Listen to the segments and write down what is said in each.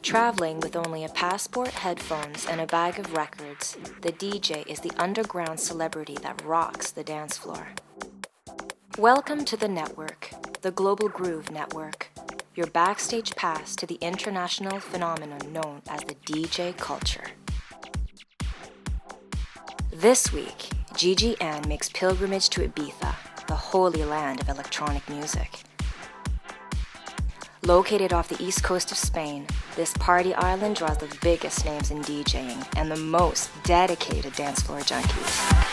Traveling with only a passport, headphones, and a bag of records, the DJ is the underground celebrity that rocks the dance floor. Welcome to the network, the Global Groove Network, your backstage pass to the international phenomenon known as the DJ culture. This week, GGN makes pilgrimage to Ibiza, the holy land of electronic music. Located off the east coast of Spain, this party island draws the biggest names in DJing and the most dedicated dance floor junkies.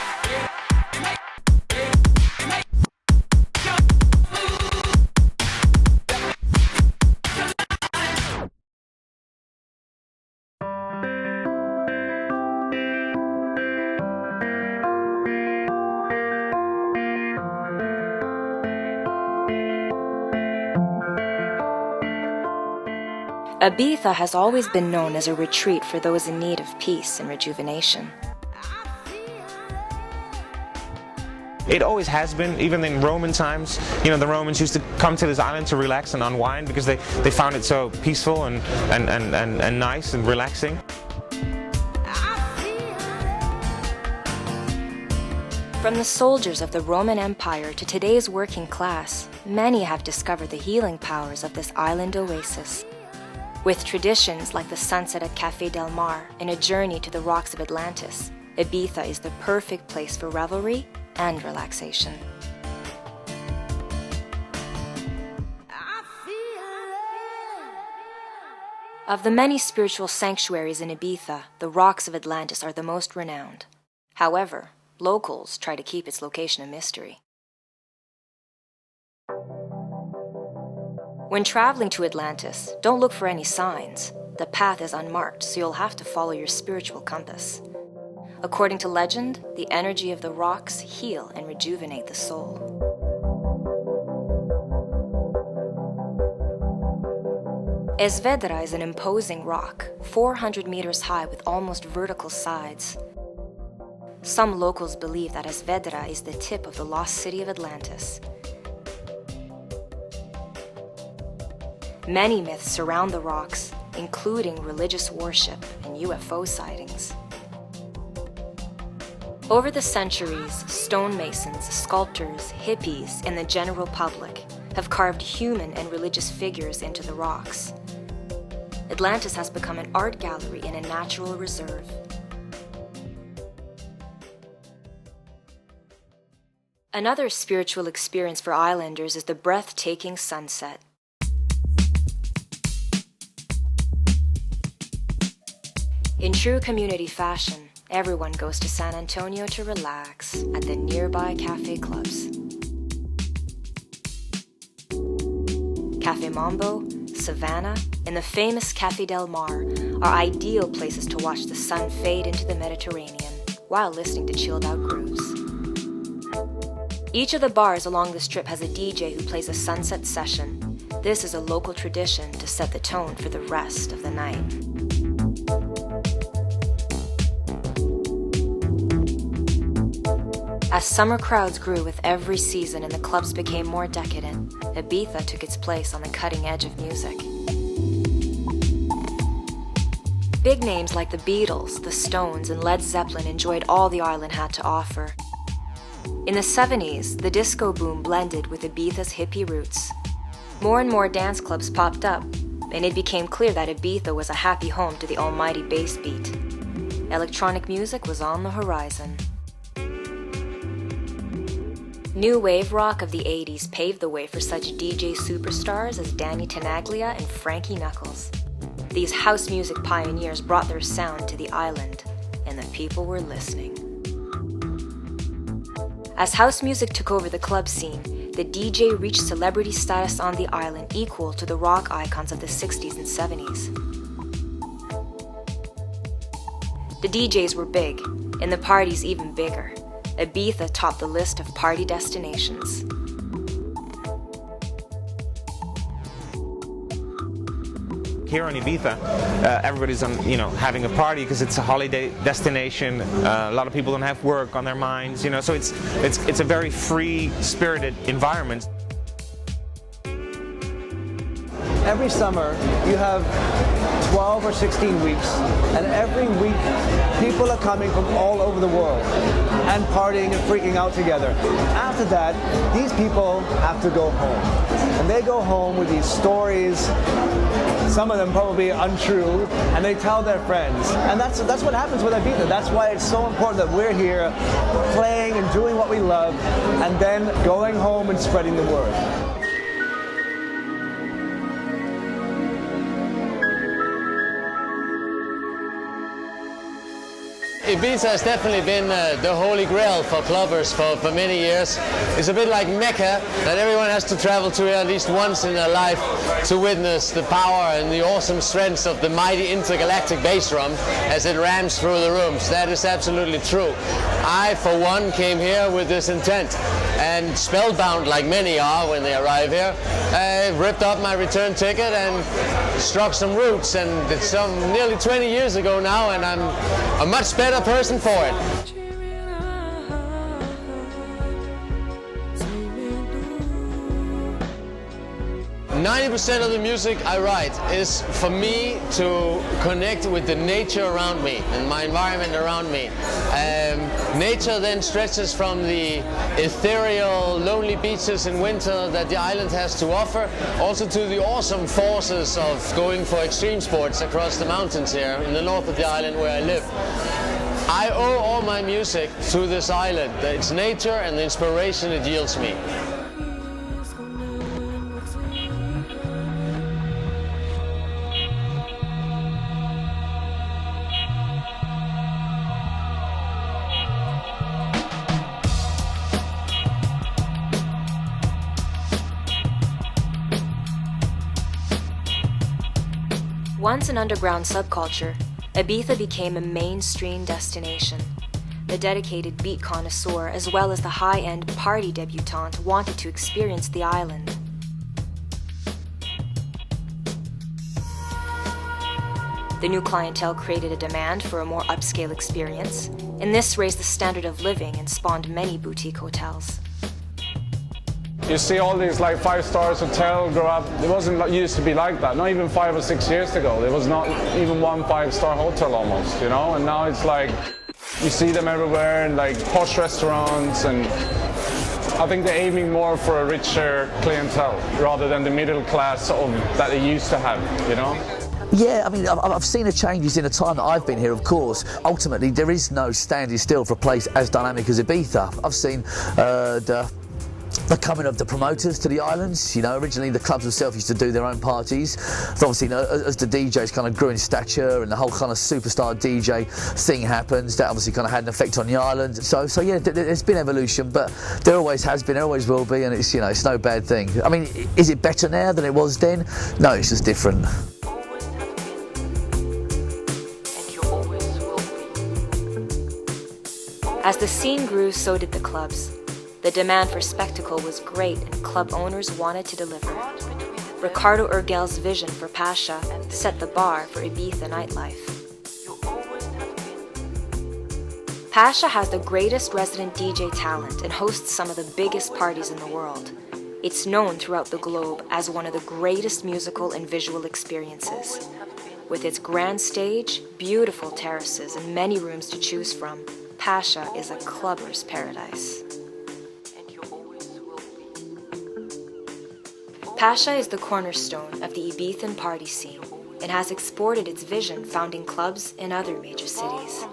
Ibiza has always been known as a retreat for those in need of peace and rejuvenation. It always has been, even in Roman times. You know, the Romans used to come to this island to relax and unwind because they found it so peaceful and nice and relaxing. From the soldiers of the Roman Empire to today's working class, many have discovered the healing powers of this island oasis. With traditions like the sunset at Café Del Mar and a journey to the rocks of Atlantis, Ibiza is the perfect place for revelry and relaxation. Of the many spiritual sanctuaries in Ibiza, the rocks of Atlantis are the most renowned. However, locals try to keep its location a mystery. When traveling to Atlantis, don't look for any signs. The path is unmarked, so you'll have to follow your spiritual compass. According to legend, the energy of the rocks heal and rejuvenate the soul. Esvedra is an imposing rock, 400 meters high with almost vertical sides. Some locals believe that Esvedra is the tip of the lost city of Atlantis. Many myths surround the rocks, including religious worship and UFO sightings. Over the centuries, stonemasons, sculptors, hippies, and the general public have carved human and religious figures into the rocks. Atlantis has become an art gallery and a natural reserve. Another spiritual experience for islanders is the breathtaking sunset. In true community fashion, everyone goes to San Antonio to relax at the nearby cafe clubs. Cafe Mambo, Savannah, and the famous Café Del Mar are ideal places to watch the sun fade into the Mediterranean while listening to chilled-out grooves. Each of the bars along the strip has a DJ who plays a sunset session. This is a local tradition to set the tone for the rest of the night. As summer crowds grew with every season and the clubs became more decadent, Ibiza took its place on the cutting edge of music. Big names like the Beatles, the Stones, and Led Zeppelin enjoyed all the island had to offer. In the 70s, the disco boom blended with Ibiza's hippie roots. More and more dance clubs popped up, and it became clear that Ibiza was a happy home to the almighty bass beat. Electronic music was on the horizon. New wave rock of the 80s paved the way for such DJ superstars as Danny Tenaglia and Frankie Knuckles. These house music pioneers brought their sound to the island, and the people were listening. As house music took over the club scene, the DJ reached celebrity status on the island equal to the rock icons of the 60s and 70s. The DJs were big, and the parties even bigger. Ibiza topped the list of party destinations. Here on Ibiza, everybody's having a party because it's a holiday destination. A lot of people don't have work on their minds, so it's a very free-spirited environment. every summer you have 12 or 16 weeks, and every week people are coming from all over the world and partying and freaking out together. After that, these people have to go home, and they go home with these stories, some of them probably untrue, and they tell their friends. And that's what happens with Ibiza. That's why it's so important that we're here playing and doing what we love, and then going home and spreading the word. Ibiza has definitely been the holy grail for clubbers for many years. It's a bit like Mecca that everyone has to travel to at least once in their life to witness the power and the awesome strengths of the mighty intergalactic bass drum as it rams through the rooms. That is absolutely true. I, for one, came here with this intent, and spellbound like many are when they arrive here, I ripped up my return ticket and struck some roots, and it's nearly 20 years ago now, and I'm a much better person for it. 90% of the music I write is for me to connect with the nature around me and my environment around me. Nature then stretches from the ethereal, lonely beaches in winter that the island has to offer, also to the awesome forces of going for extreme sports across the mountains here in the north of the island where I live. I owe all my music to this island, its nature and the inspiration it yields me. Once an underground subculture, Ibiza became a mainstream destination. The dedicated beat connoisseur as well as the high-end party debutante wanted to experience the island. The new clientele created a demand for a more upscale experience, and this raised the standard of living and spawned many boutique hotels. You see all these like 5-star hotels grow up. It wasn't used to be like that. Not even 5 or 6 years ago. There was not even one 5-star hotel almost, you know. And now it's like you see them everywhere, and like posh restaurants. And I think they're aiming more for a richer clientele rather than the middle class that they used to have, you know. Yeah, I mean, I've seen the changes in the time that I've been here, of course. Ultimately, there is no standing still for a place as dynamic as Ibiza. I've seen the coming of the promoters to the islands. You know, originally the clubs themselves used to do their own parties. So obviously, you know, as the DJs kind of grew in stature and the whole kind of superstar DJ thing happens, that obviously kind of had an effect on the island. So yeah, there's been evolution, but there always has been, there always will be, and it's, you know, it's no bad thing. I mean, is it better now than it was then? No, it's just different. As the scene grew, so did the clubs. The demand for spectacle was great and club owners wanted to deliver. Ricardo Urgel's vision for Pasha set the bar for Ibiza nightlife. Pasha has the greatest resident DJ talent and hosts some of the biggest parties in the world. It's known throughout the globe as one of the greatest musical and visual experiences. With its grand stage, beautiful terraces, and many rooms to choose from, Pasha is a clubber's paradise. Pasha is the cornerstone of the Ibizan party scene and has exported its vision, founding clubs in other major cities.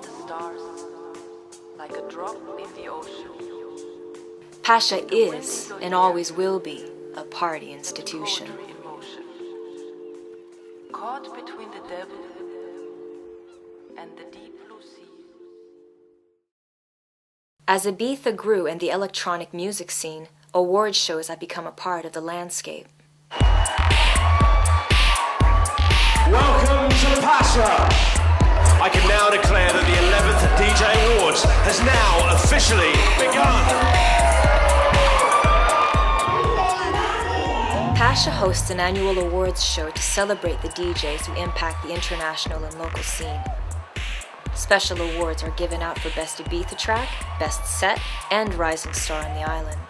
Pasha is, and always will be, a party institution. Caught between the devil and the deep blue sea. As Ibiza grew and the electronic music scene, award shows have become a part of the landscape. Welcome to Pasha! I can now declare that the 11th DJ Awards has now officially begun. Pasha hosts an annual awards show to celebrate the DJs who impact the international and local scene. Special awards are given out for Best Ibiza Track, Best Set, and Rising Star on the island.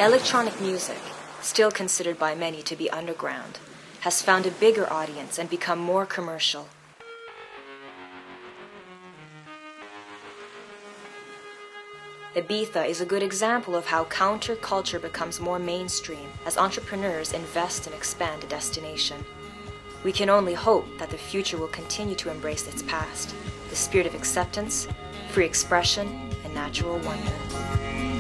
Electronic music, still considered by many to be underground, has found a bigger audience and become more commercial. Ibiza is a good example of how counterculture becomes more mainstream as entrepreneurs invest and expand a destination. We can only hope that the future will continue to embrace its past, the spirit of acceptance, free expression, and natural wonder.